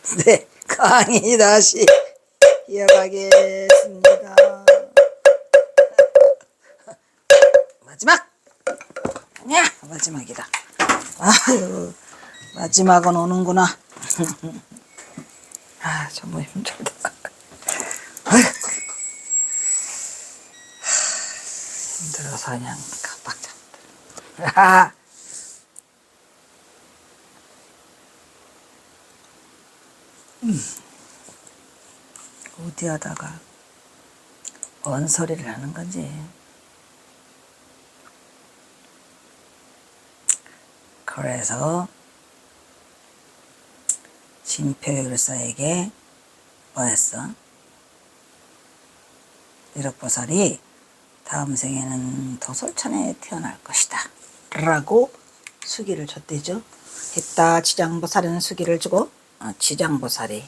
네, 강의 다시 이어가겠습니다. 마지막! 야, 마지막이다. 아유, 마지막은 오는구나. 아, 정말 힘들다. 힘들어서 그냥 깜빡 잠들어. 어디 하다가 뭔 소리를 하는 건지. 그래서 진표율사에게 뭐했어? 미륵보살이 다음 생에는 도솔천에 태어날 것이다 라고 수기를 줬대죠. 이따 지장보살은 수기를 주고 지장보살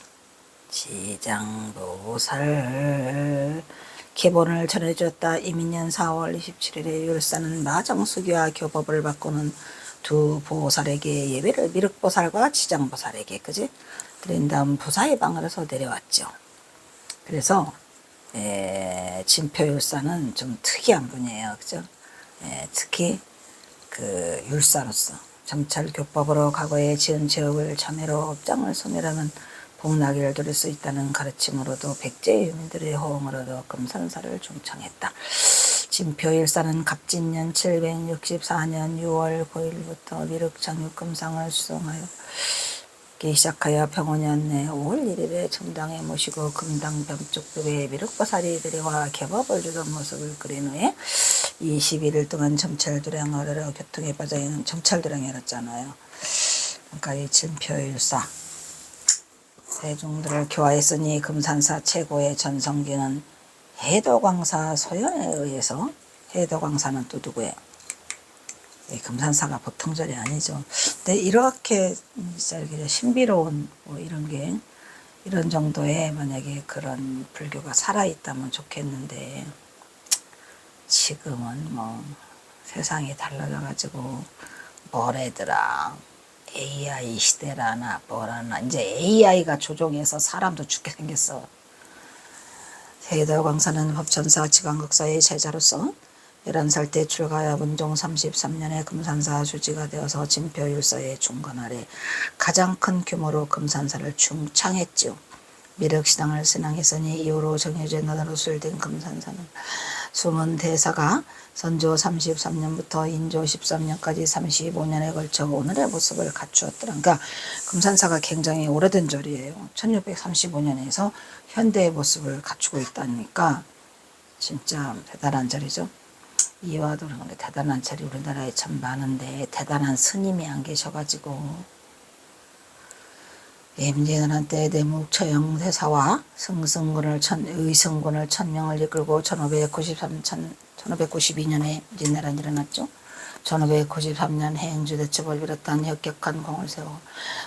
기본을 전해주었다. 이민년 4월 27일에 율사는 마정수기와 교법을 바꾸는 두 보살에게 예배를 미륵보살과 지장보살에게 그지? 드린 다음 부사의 방으로서 내려왔죠. 그래서 진표율사는 좀 특이한 분이에요. 그죠? 특히 그 율사로서 점찰교법으로 과거에 지은 죄업을 참회로 업장을 소멸하는 복나기를 누릴 수 있다는 가르침으로도 백제 유민들의 호응으로도 금산사를 중창했다. 진표율사는 갑진년 764년 6월 9일부터 미륵장육금상을 수성하여 시작하여 병원년 내 5월 1일에 정당에 모시고 금당 병쪽급의 미륵보살이 들여와 개법을 주던 모습을 그린 후에 21일 동안 점찰도량을 교통에 빠져 있는 점찰도량이 열었잖아요. 그러니까 이 진표율사 세종들을 교화했으니 금산사 최고의 전성기는 해도광사 소연에 의해서, 해도광사는 또 누구예요? 금산사가 보통 절이 아니죠. 근데 이렇게 신비로운 뭐 이런 정도의 만약에 그런 불교가 살아있다면 좋겠는데 지금은 뭐 세상이 달라져 가지고 뭐래더라 AI 시대라나 뭐라나 이제 AI가 조종해서 사람도 죽게 생겼어. 해도광사는 법천사 지광극사의 제자로서 11살 때 출가하여 문종 33년에 금산사 주지가 되어서 진표율사의 중건 아래 가장 큰 규모로 금산사를 중창했지요. 미륵신앙을 신앙했으니 이후로 정해제 나라로 수일된 금산사는 숨은 대사가 선조 33년부터 인조 13년까지 35년에 걸쳐 오늘의 모습을 갖추었더라. 그러니까 금산사가 굉장히 오래된 절이에요. 1635년에서 현대의 모습을 갖추고 있다니까 진짜 대단한 절이죠. 이와도 그런데 대단한 절이 우리나라에 참 많은데 대단한 스님이 안 계셔가지고 임진왜란 내묵처형 대사와 의승군을 1000명을 이끌고 1592년에 임진왜란이 일어났죠. 1593년 해행주 대첩을 비롯한 혁격한 공을 세워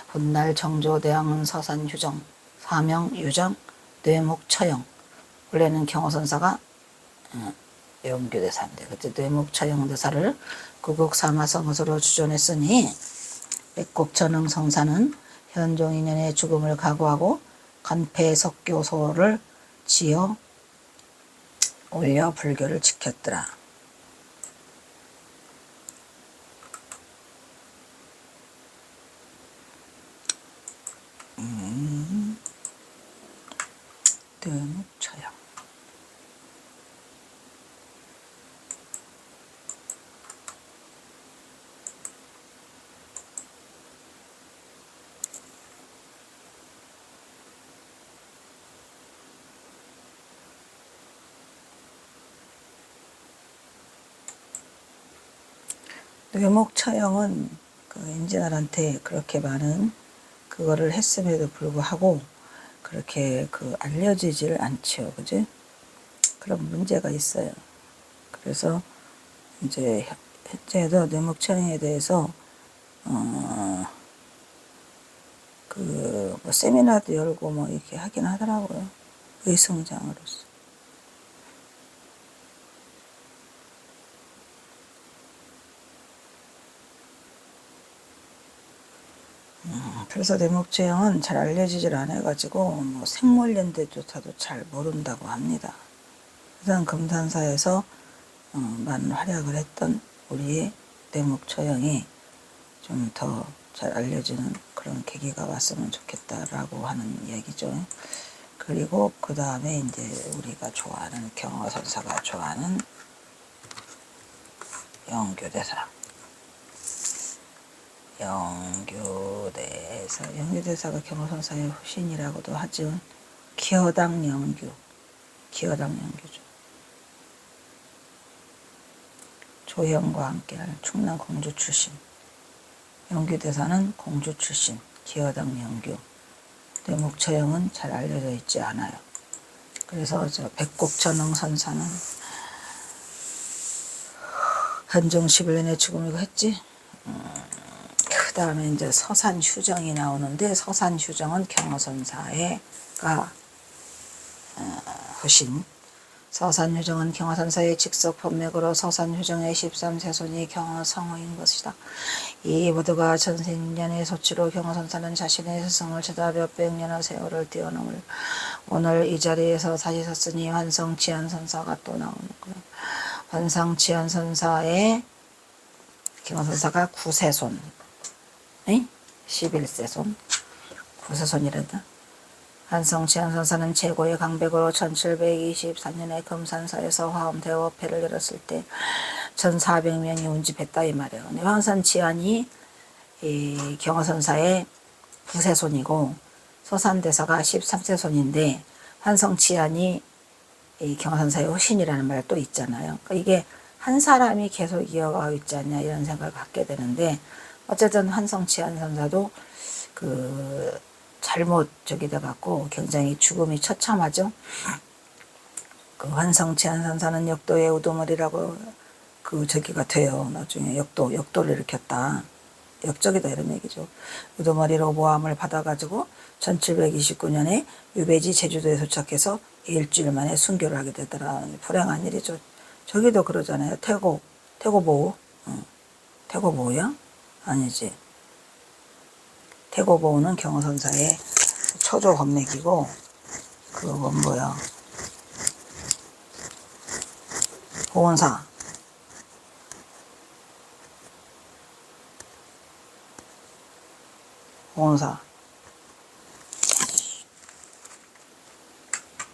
훗날 정조대왕은 서산휴정, 사명유정, 뇌묵처형 원래는 경호선사가 영교대사인데 그때 뇌묵처형대사를 구국사마성으로 주존했으니 백곡천흥 성사는 현종 2년에 죽음을 각오하고 간패석교소를 지어 올려 불교를 지켰더라. 뇌묵처형 뇌묵처형은 그 임진왜란때 그렇게 많은 그거를 했음에도 불구하고 그렇게 알려지질 않죠. 그지? 그런 문제가 있어요. 그래서 이제 현재도 뇌묵처형에 대해서 뭐 세미나도 열고 뭐 이렇게 하긴 하더라고요. 의승장으로서. 그래서 대목초형은 잘 알려지질 않아가지고 뭐 생물연대조차도 잘 모른다고 합니다. 일단 금산사에서 많은 활약을 했던 우리의 대목초형이 좀 더 잘 알려지는 그런 계기가 왔으면 좋겠다라고 하는 얘기죠. 그리고 그 다음에 이제 우리가 좋아하는 경허선사가 좋아하는 영규대사. 영규대사가 경허선사의 후신이라고도 하죠. 기허당 영규죠. 조형과 함께할 충남 공주 출신. 영규대사는 공주 출신, 기허당 영규. 대목초형은 잘 알려져 있지 않아요. 그래서 저 백곡천흥선사는 한종 11년에 죽음이고 했지. 그 다음에 이제 서산휴정이 나오는데, 서산휴정은 경허선사가 후신. 서산휴정은 경허선사의 직속 법맥으로 서산휴정의 13세손이 경허성호인 것이다. 이 모두가 전생년의 소치로 경허선사는 자신의 스승을 찾아 몇백 년의 세월을 뛰어넘을 오늘 이 자리에서 다시 섰으니 환성치안선사가 또 나오는구나. 환성치안선사의 경허선사가 9세손, 11세손, 9세손이란다. 한성치안선사는 최고의 강백으로 1724년에 금산사에서 화엄대업회를 열었을 때 1400명이 운집했다 이 말이에요. 황산치안이 이 경허선사의 9세손이고 서산대사가 13세손인데 환성치안이 이 경허선사의 후신이라는 말 또 있잖아요. 그러니까 이게 한 사람이 계속 이어가고 있지 않냐 이런 생각을 갖게 되는데, 어쨌든 환성치안 선사도 잘못 돼갖고 굉장히 죽음이 처참하죠. 그 환성치안 선사는 역도의 우두머리라고 저기가 돼요. 나중에 역도를 일으켰다. 역적이다 이런 얘기죠. 우두머리로 모함을 받아가지고 1729년에 유배지 제주도에 도착해서 일주일 만에 순교를 하게 되더라. 불행한 일이죠. 저기도 그러잖아요. 태고보우. 태고보우야? 아니지. 태고보우는 경허선사의 초조 법맥이고, 그건 뭐야? 보은사.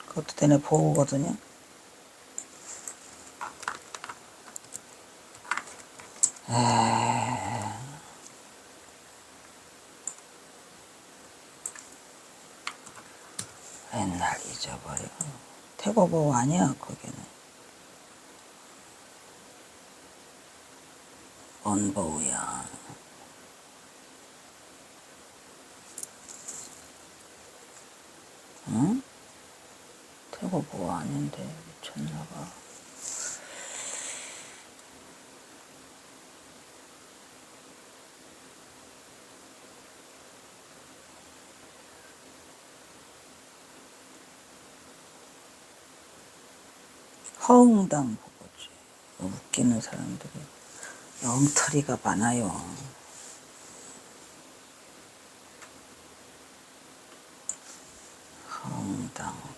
그것도 되네 보우거든요. 맨날 잊어버려. 태고보우 아니야 거기는. 원보우야. 응? 태고보우 아닌데 미쳤나봐. 허응당 보고지. 웃기는 사람들이 엉터리가 많아요. 허응당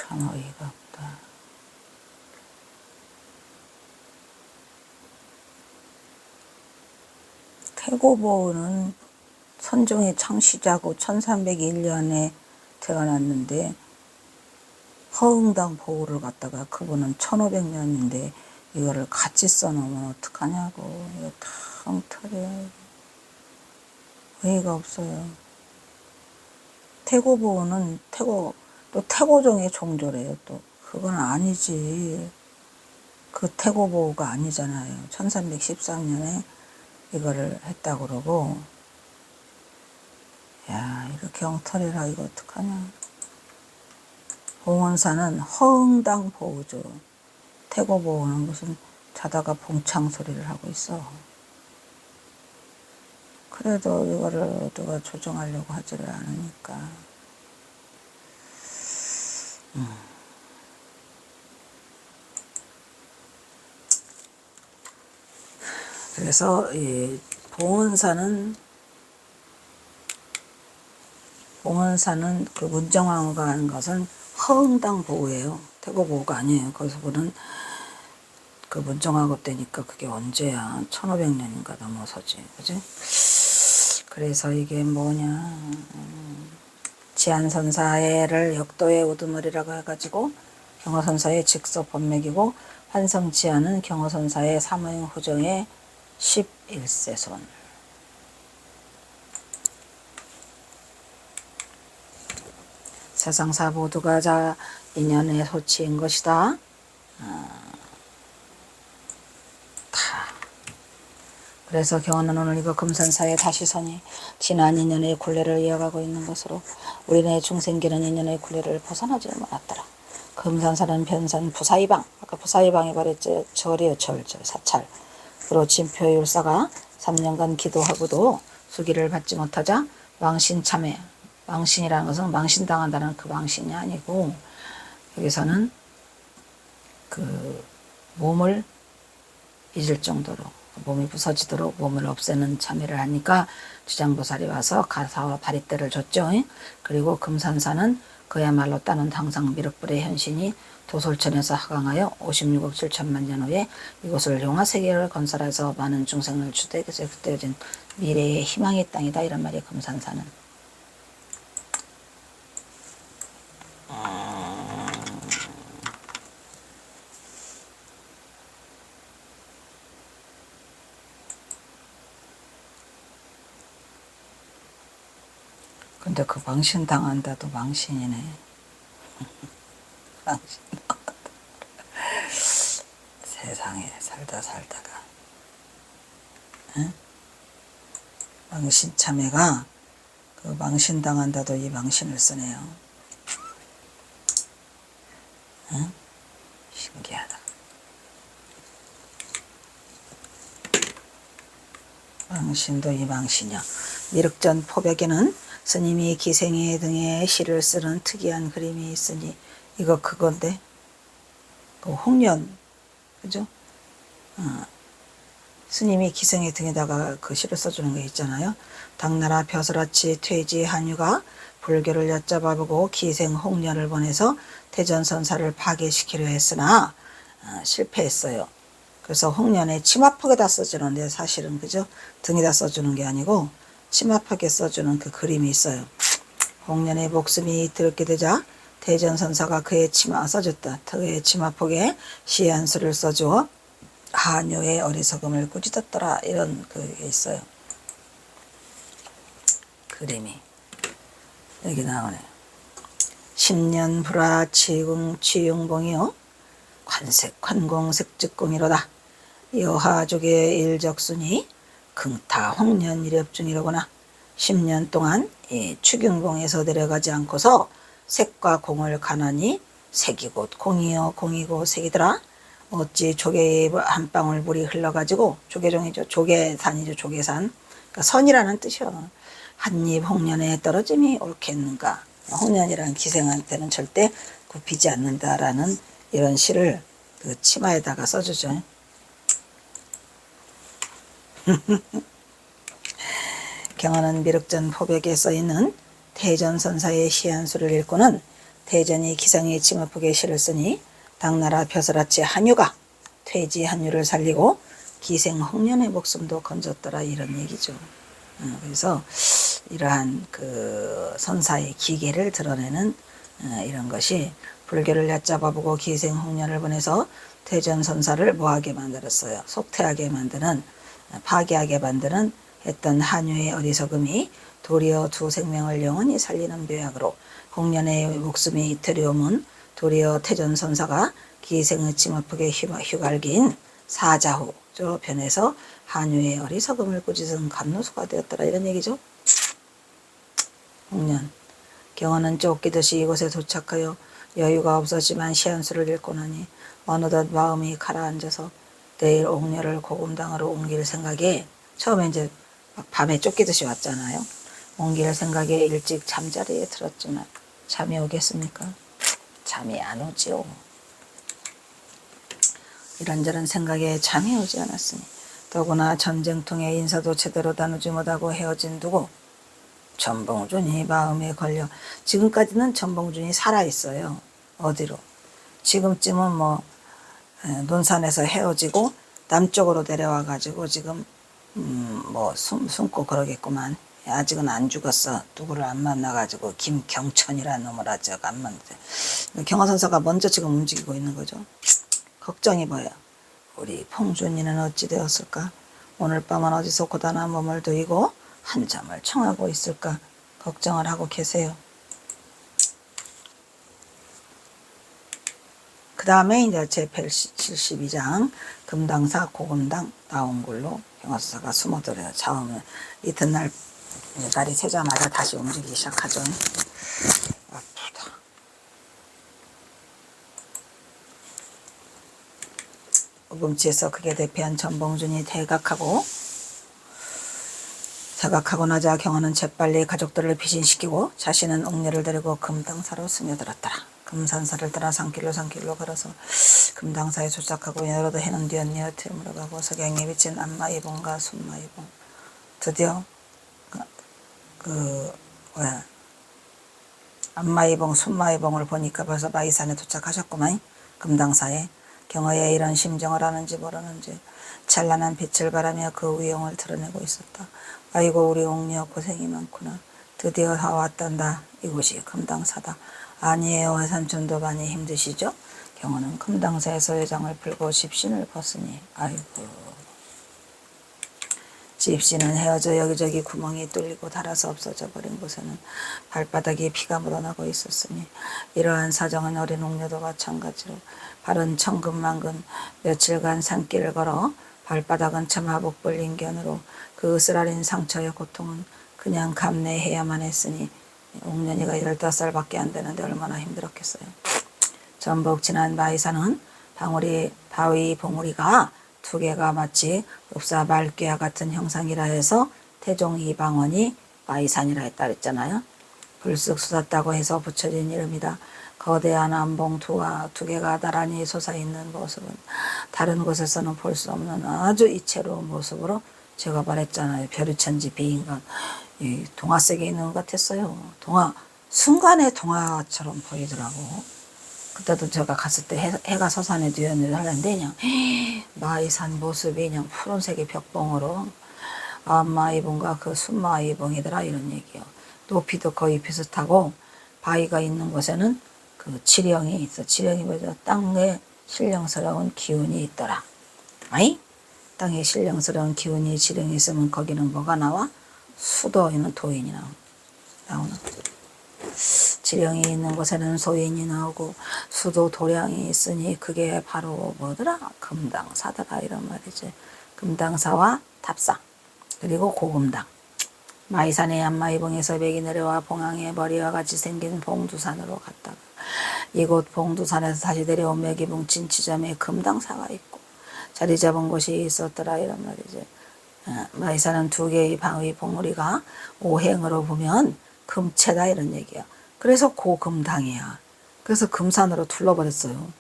참 어이가 없다. 태고보우는 선종의 창시자고 1301년에 태어났는데, 허응당 보우를 갖다가 그분은 1500년인데 이거를 같이 써놓으면 어떡하냐고. 이거 다 엉터리야. 의의가 없어요. 태고보호는 또 태고종의 종조래요. 또 그건 아니지. 그 태고보호가 아니잖아요. 1313년에 이거를 했다고 그러고. 야, 이렇게 엉터리라 이거 어떡하냐. 봉원사는 허응당 보호죠. 태고보호는 무슨 자다가 봉창 소리를 하고 있어. 그래도 이거를 누가 조정하려고 하지를 않으니까. 그래서 이 봉원사는 그 문정왕후가 하는 것은 허응당 보호예요. 태고보호가 아니에요. 거기서 보는 그 문정왕후 때니까 그게 언제야? 1500년인가 넘어서지. 그지? 그래서 이게 뭐냐. 지안선사를 역도의 우두머리라고 해가지고 경허선사의 직서 법맥이고 환성지안은 경허선사의 사무행 후정의 11세손. 세상사 모두가 자 인연의 소치인 것이다. 그래서 경호는 오늘 이거 금산사의 다시선이 지난 인연의 굴레를 이어가고 있는 것으로 우리네 중생기는 인연의 굴레를 벗어나지 못했더라. 금산사는 변산 부사이방, 아까 부사이방이 말했지. 절이요, 절, 사찰. 그리고 진표율사가 3년간 기도하고도 수기를 받지 못하자 망신참회. 망신이라는 것은 망신당한다는 그 망신이 아니고, 여기서는 그 몸을 잊을 정도로, 몸이 부서지도록 몸을 없애는 참회를 하니까 주장보살이 와서 가사와 다리떼를 줬죠. 그리고 금산사는 그야말로 따는 당상 미륵불의 현신이 도솔천에서 하강하여 56억 7천만 년 후에 이곳을 용화세계를 건설해서 많은 중생을 주대에서 그때어진 미래의 희망의 땅이다. 이런 말이에요. 금산사는. 근데 그 망신 당한다도 망신이네. 망신. 세상에 살다가 응? 망신 참회가 그 망신 당한다도 이 망신을 쓰네요. 응? 신기하다. 망신도 이 망신이야. 미륵전 포백에는 스님이 기생의 등에 시를 쓰는 특이한 그림이 있으니 이거 그건데 그 홍련 그죠? 스님이 기생의 등에다가 그 시를 써주는 거 있잖아요. 당나라 벼슬아치 퇴지 한유가 불교를 얕잡아보고 기생 홍련을 보내서 대전선사를 파괴시키려 했으나 실패했어요. 그래서 홍련의 치마폭에다 써주는데 사실은 그죠? 등에다 써주는 게 아니고 치마폭에 써주는 그 그림이 있어요. 홍련의 목숨이 들게 되자 대전선사가 그의 치마 써줬다. 그의 치마폭에 시 한 수를 써주어 한유의 어리석음을 꾸짖었더라. 이런 그게 있어요. 그림이 여기 나오네요. 10년 불화 취용봉이요 관색 관공색즉공이로다. 여하족의 일적순이 긍타 홍련 이렵 중이로구나. 10년 동안 이 추경봉에서 내려가지 않고서 색과 공을 가나니 색이 곧 공이요 공이고 색이더라. 어찌 조개의 한 방울 물이 흘러가지고 조개종이죠. 조개산이죠. 조개산. 그러니까 선이라는 뜻이요. 한입 홍련에 떨어짐이 옳겠는가. 홍련이라는 기생한테는 절대 굽히지 않는다라는 이런 시를 그 치마에다가 써주죠. 경어는 미륵전 포백에 써있는 대전선사의 시 한 수를 읽고는 대전이 기상의 치마폭에 시를 쓰니 당나라 벼슬아치 한유가 퇴지 한유를 살리고 기생 홍련의 목숨도 건졌더라. 이런 얘기죠. 그래서 이러한 그 선사의 기계를 드러내는 이런 것이 불교를 얕잡아보고 기생 홍련을 보내서 대전 선사를 뭐하게 만들었어요. 속퇴하게 만드는 파괴하게 만드는 했던 한유의 어리석음이 도리어 두 생명을 영원히 살리는 묘약으로 홍련의 목숨이 두려움은 도리어 태전선사가 기생의 침업하게 휘갈긴 사자후 저 변해서 한유의 어리석음을 꾸짖은 감노수가 되었더라 이런 얘기죠. 홍련 경원은 쫓기듯이 이곳에 도착하여 여유가 없었지만 시한수를 읽고 나니 어느덧 마음이 가라앉아서 내일 옥녀를 고금당으로 옮길 생각에 처음에 이제 밤에 쫓기듯이 왔잖아요. 옮길 생각에 일찍 잠자리에 들었지만 잠이 오겠습니까? 잠이 안 오지요. 이런저런 생각에 잠이 오지 않았으니 더구나 전쟁통에 인사도 제대로 나누지 못하고 헤어진 두고 전봉준이 마음에 걸려 지금까지는 전봉준이 살아있어요. 어디로? 지금쯤은 뭐 논산에서 헤어지고 남쪽으로 내려와 가지고 지금 뭐 숨고 그러겠구만. 아직은 안 죽었어. 누구를 안 만나가지고 김경천이라는 놈을 아직 안 만났대. 경화선사가 먼저 지금 움직이고 있는 거죠. 걱정이 뭐야? 우리 봉준이는 어찌 되었을까? 오늘 밤은 어디서 고단한 몸을 두이고 한잠을 청하고 있을까? 걱정을 하고 계세요. 그 다음에 이제 제172장 금당사 고금당 나온 걸로 경화선사가 숨어들어요. 자오면 이튿날 날이 새자마자 다시 움직이기 시작하죠. 아프다. 우금치에서 그게 대피한 전봉준이 퇴각하고 나자 경화는 재빨리 가족들을 피신시키고 자신은 옥녀를 데리고 금당사로 스며들었더라. 금산사를 따라 산길로 걸어서 금당사에 도착하고 여러도 해는 뒤었니어 틈으로 가고 석양에 비친 안마이봉과 순마이봉 드디어 안마이봉 순마이봉을 보니까 벌써 마이산에 도착하셨구만. 금당사에 경화의 이런 심정을 아는지 모르는지 찬란한 빛을 바라며 그 위용을 드러내고 있었다. 아이고 우리 옥녀 고생이 많구나. 드디어 다 왔단다. 이곳이 금당사다. 아니에요. 삼촌도 많이 힘드시죠? 경화는 금당사에서 외장을 풀고 집신을 벗으니 아이고 집신은 헤어져 여기저기 구멍이 뚫리고 닳아서 없어져 버린 곳에는 발바닥에 피가 묻어나고 있었으니 이러한 사정은 어린 옥녀도 마찬가지로 발은 천근만근 며칠간 산길을 걸어 발바닥은 차마 복불린 견으로 그 으스라린 상처의 고통은 그냥 감내해야만 했으니 옥년이가 15살밖에 안 되는데 얼마나 힘들었겠어요. 전복 지난 마이산은 바위 봉우리가 두 개가 마치 읍사 말귀와 같은 형상이라 해서 태종 이방원이 마이산이라 했다 그랬잖아요. 불쑥 솟았다고 해서 붙여진 이름이다. 거대한 안봉 두 개가 나란히 솟아있는 모습은 다른 곳에서는 볼 수 없는 아주 이채로운 모습으로 제가 말했잖아요. 별의천지 비인간 동화 속에 있는 것 같았어요. 순간에 동화처럼 보이더라고. 그때도 제가 갔을 때 해가 서산에 뒤었는데 하는데 그냥 마이산 모습이 그냥 푸른색의 벽봉으로 안마이봉과 그 순마이봉이더라 이런 얘기요. 높이도 거의 비슷하고 바위가 있는 곳에는 그 지령이 있어. 지령이 뭐죠? 땅에 신령스러운 기운이 있더라. 아이? 땅에 신령스러운 기운이 지령이 있으면 거기는 뭐가 나와? 수도에는 도인이 나오는 지령이 있는 곳에는 소인이 나오고 수도 도량이 있으니 그게 바로 뭐더라? 금당사더라 이런 말이지. 금당사와 탑사 그리고 고금당. 마이산의 안마이봉에서 백이 내려와 봉황의 머리와 같이 생긴 봉두산으로 갔다가 이곳 봉두산에서 다시 내려온 맥이 뭉친 지점에 금당사가 있고 자리 잡은 곳이 있었더라 이런 말이지. 마이산은 두 개의 바위 봉우리가 오행으로 보면 금체다 이런 얘기야. 그래서 고금당이야. 그래서 금산으로 둘러버렸어요.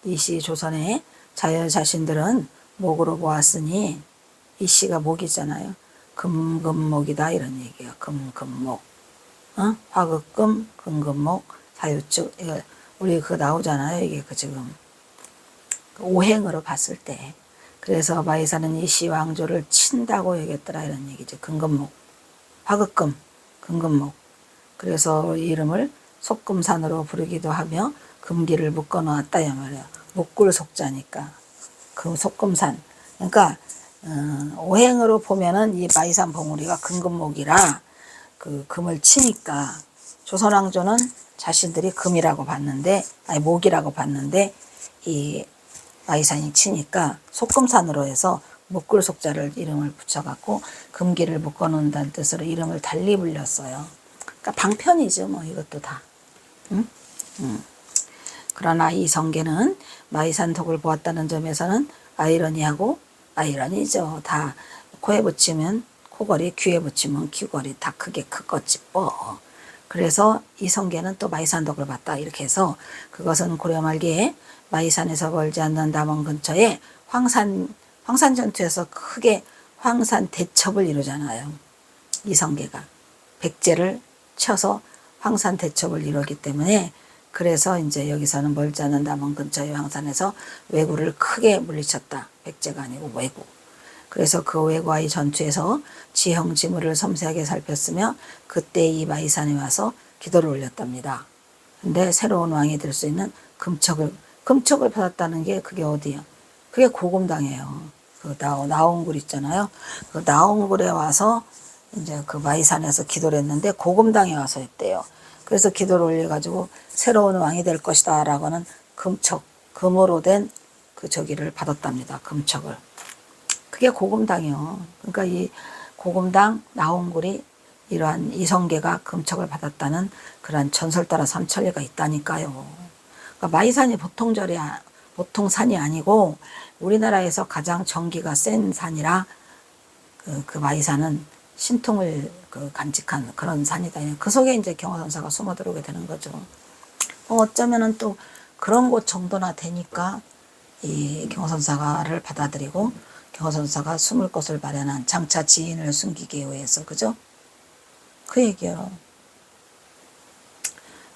이씨 조선의 자신들은 목으로 보았으니 이씨가 목이잖아요. 금금목이다 이런 얘기야. 금금목. 화극금, 금금목, 사유축. 우리 그거 나오잖아요. 이게 그 지금 오행으로 봤을 때. 그래서 마이산은 이씨 왕조를 친다고 얘기했더라 이런 얘기죠. 금금목, 화극금, 금금목. 그래서 이름을 속금산으로 부르기도 하며 금기를 묶어 놓았다 이 말이야. 목굴 속자니까 그 속금산. 그러니까 오행으로 보면은 이 마이산 봉우리가 금금목이라 그 금을 치니까 조선왕조는 자신들이 금이라고 봤는데, 아니 목이라고 봤는데, 이 마이산이 치니까 속금산으로 해서 묶을 속자를 이름을 붙여갖고 금기를 묶어놓는다는 뜻으로 이름을 달리 불렸어요. 그러니까 방편이죠, 뭐 이것도 다. 응? 그러나 이 성게는 마이산 덕을 보았다는 점에서는 아이러니하고, 아이러니죠. 다 코에 붙이면 코걸이, 귀에 붙이면 귀걸이 다 크게 크겠지 뭐. 그래서 이 성게는 또 마이산 덕을 봤다 이렇게 해서, 그것은 고려 말기에 마이산에서 멀지 않는 남원 근처에 황산 전투에서 크게 황산 대첩을 이루잖아요. 이 성게가 백제를 쳐서 황산 대첩을 이루기 때문에, 그래서 이제 여기서는 멀지 않은 남원 근처의 황산에서 왜구를 크게 물리쳤다. 백제가 아니고 왜구. 그래서 그 왜구와의 전투에서 지형 지물을 섬세하게 살폈으며 그때 이 마이산에 와서 기도를 올렸답니다. 근데 새로운 왕이 될 수 있는 금척을 받았다는 게 그게 어디야? 그게 고금당이에요. 그 나온굴 있잖아요. 그 나온굴에 와서 이제 그 마이산에서 기도를 했는데 고금당에 와서 했대요. 그래서 기도를 올려가지고 새로운 왕이 될 것이다 라고는 금으로 된 그 저기를 받았답니다. 금척을. 그게 고금당이요. 그러니까 이 고금당 나온굴이 이러한 이성계가 금척을 받았다는 그런 전설 따라 삼천리가 있다니까요. 그러니까 마이산이 보통 산이 아니고 우리나라에서 가장 전기가 센 산이라 그 마이산은 신통을 간직한 그런 산이다. 그 속에 이제 경화선사가 숨어 들어오게 되는 거죠. 어쩌면은 또 그런 곳 정도나 되니까 이 경화선사를 받아들이고 경화선사가 숨을 곳을 마련한 장차 지인을 숨기기 위해서, 그죠? 그 얘기요.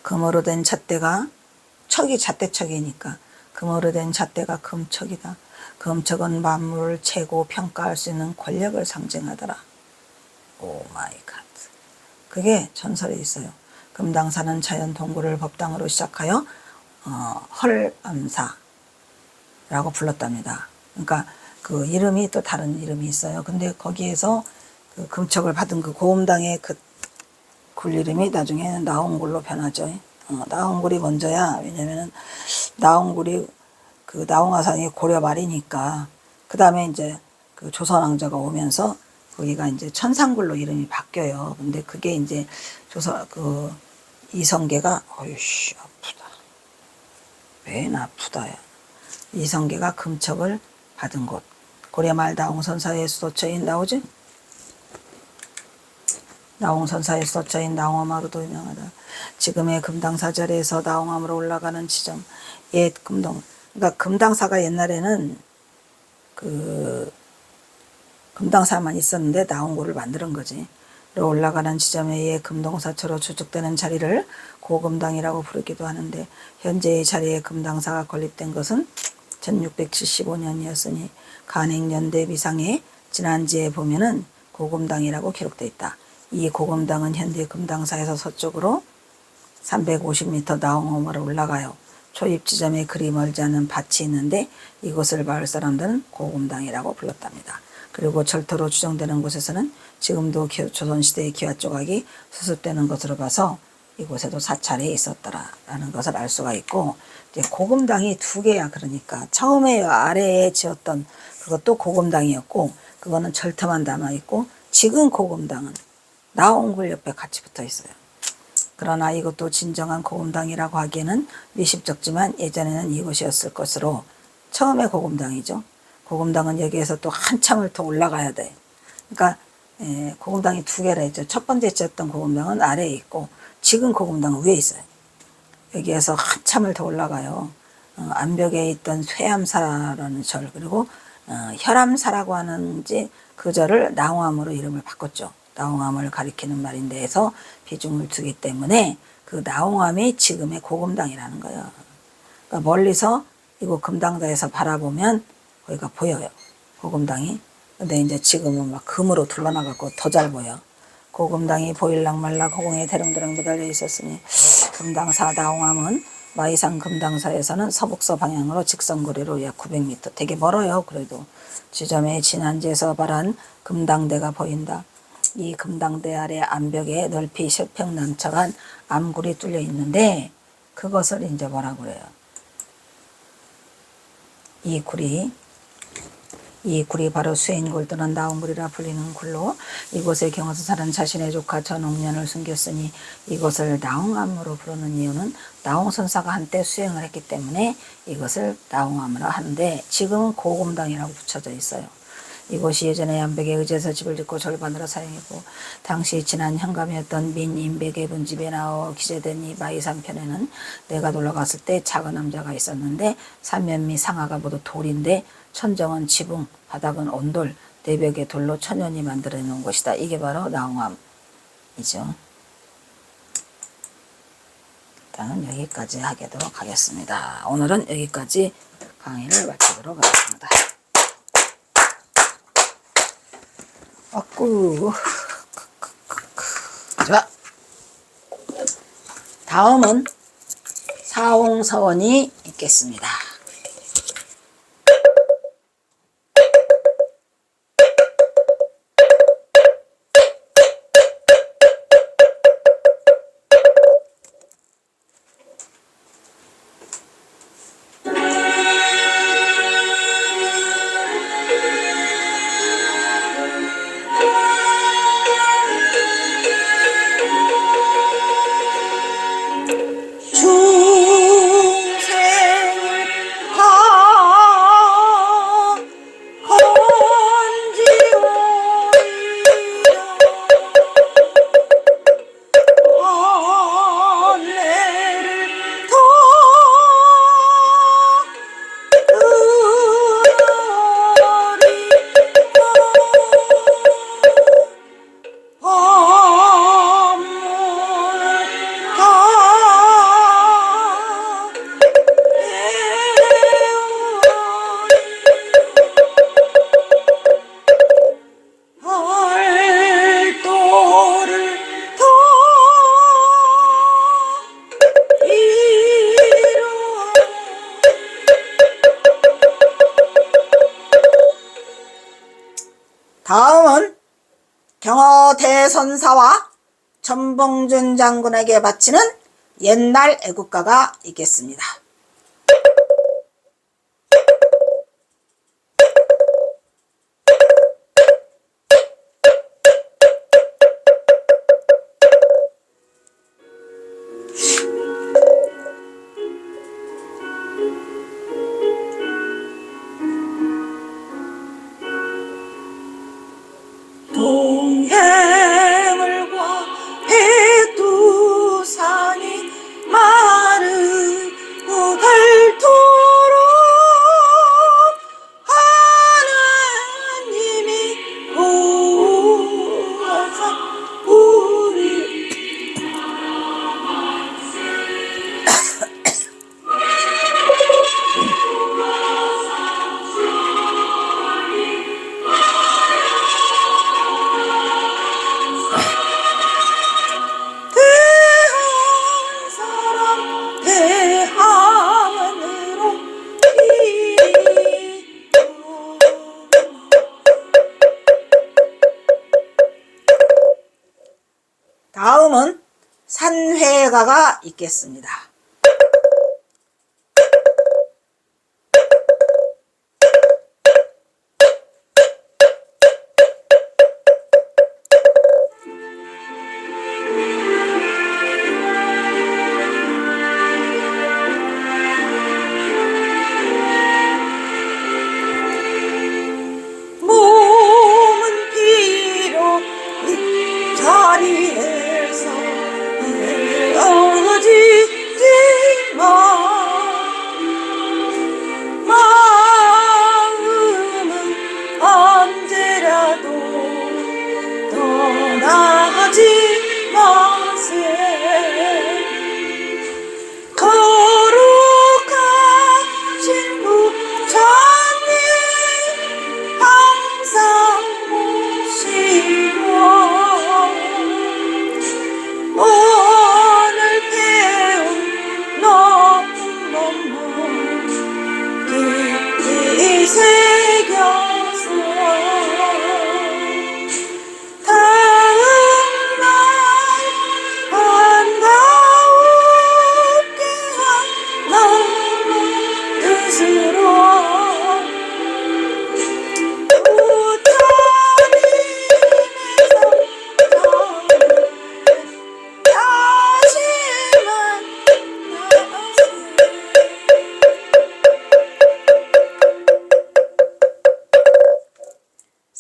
금으로 된 잣대가 척이 잣대척이니까 금으로 된 잣대가 금척이다. 금척은 만물을 채고 평가할 수 있는 권력을 상징하더라. 오 마이 갓. 그게 전설에 있어요. 금당사는 자연 동굴을 법당으로 시작하여 헐암사라고 불렀답니다. 그러니까 그 이름이 또 다른 이름이 있어요. 근데 거기에서 그 금척을 받은 그 고음당의 그 굴 이름이 나중에 나온굴로 변하죠. 나온굴이 먼저야. 왜냐면은 나온굴이 그 나홍화산이 고려 말이니까 그 다음에 이제 그 조선왕조가 오면서 거기가 이제 천상굴로 이름이 바뀌어요. 근데 그게 이제 이성계가 어이씨 아프다. 왜 아프다야. 이성계가 금척을 받은 곳. 고려말 나홍선사의 수도처인 나오지? 나홍선사의 수도처인 나홍암으로도 유명하다. 지금의 금당사절에서 나홍암으로 올라가는 지점. 옛 그러니까 금당사가 옛날에는 그 금당사만 있었는데 나온굴을 만드는 거지. 올라가는 지점에 옛 금동사처로 추측되는 자리를 고금당이라고 부르기도 하는데, 현재의 자리에 금당사가 건립된 것은 1675년이었으니 간행연대 비상에 지난지에 보면은 고금당이라고 기록되어 있다. 이 고금당은 현대 금당사에서 서쪽으로 350m 나홍암으로 올라가요. 초입 지점에 그리 멀지 않은 밭이 있는데 이곳을 마을 사람들은 고금당이라고 불렀답니다. 그리고 절터로 추정되는 곳에서는 지금도 조선시대의 기와 조각이 수습되는 것으로 봐서 이곳에도 사찰이 있었더라라는 것을 알 수가 있고, 이제 고금당이 두 개야. 그러니까 처음에 아래에 지었던 그것도 고금당이었고, 그거는 절터만 남아있고, 지금 고금당은 나온굴 옆에 같이 붙어 있어요. 그러나 이것도 진정한 고금당이라고 하기에는 미십쩍지만 예전에는 이곳이었을 것으로, 처음에 고금당이죠. 고금당은 여기에서 또 한참을 더 올라가야 돼. 그러니까 고금당이 두 개라 했죠. 첫 번째 지었던 고금당은 아래에 있고 지금 고금당은 위에 있어요. 여기에서 한참을 더 올라가요. 암벽에 있던 쇠암사라는 절, 그리고 혈암사라고 하는지 그 절을 나홍암으로 이름을 바꿨죠. 나홍암을 가리키는 말인데 해서 비중을 두기 때문에 그 나홍암이 지금의 고금당이라는 거예요. 그러니까 멀리서 이곳 금당사에서 바라보면 거기가 보여요. 고금당이. 근데 이제 지금은 막 금으로 둘러나갖고 더 잘 보여. 고금당이 보일락 말락 허공에 대롱대롱 매달려 있었으니 금당사 나홍암은 마이산 금당사에서는 서북서 방향으로 직선거리로 약 900m. 되게 멀어요. 그래도 지점에 진안지에서 발한 금당대가 보인다. 이 금당대 아래 암벽에 넓이 10평 남측한 암굴이 뚫려 있는데 그것을 이제 뭐라고 그래요? 이 굴이 바로 수인굴 또는 나온굴이라 불리는 굴로 이곳에 경에서 사는 자신의 조카 전옥년을 숨겼으니 이곳을 나홍암으로 부르는 이유는 나홍선사가 한때 수행을 했기 때문에 이것을 나홍암으로 하는데 지금은 고금당이라고 붙여져 있어요. 이곳이 예전에 암벽에 의지해서 집을 짓고 절반으로 사용했고 당시 지난 현감이었던 민임백의 분집에 나와 기재된 이 마이산편에는 내가 놀러갔을 때 작은 남자가 있었는데 삼면 및 상하가 모두 돌인데 천정은 지붕, 바닥은 온돌, 내벽에 돌로 천연이 만들어 놓은 것이다. 이게 바로 나홍암이죠. 일단은 여기까지 하도록 하겠습니다. 오늘은 여기까지 강의를 마치도록 하겠습니다. 자, 다음은 사홍서원이 있겠습니다. 다음은 경어 대선사와 전봉준 장군에게 바치는 옛날 애국가가 있겠습니다. 동해물과 백두산이 마르고 닳도록 하느님이 구하사 우리 다음은 산회가가 있겠습니다. 몸은 비록 이 자리에서 어지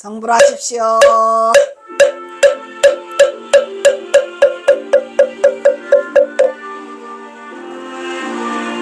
성불하십시오.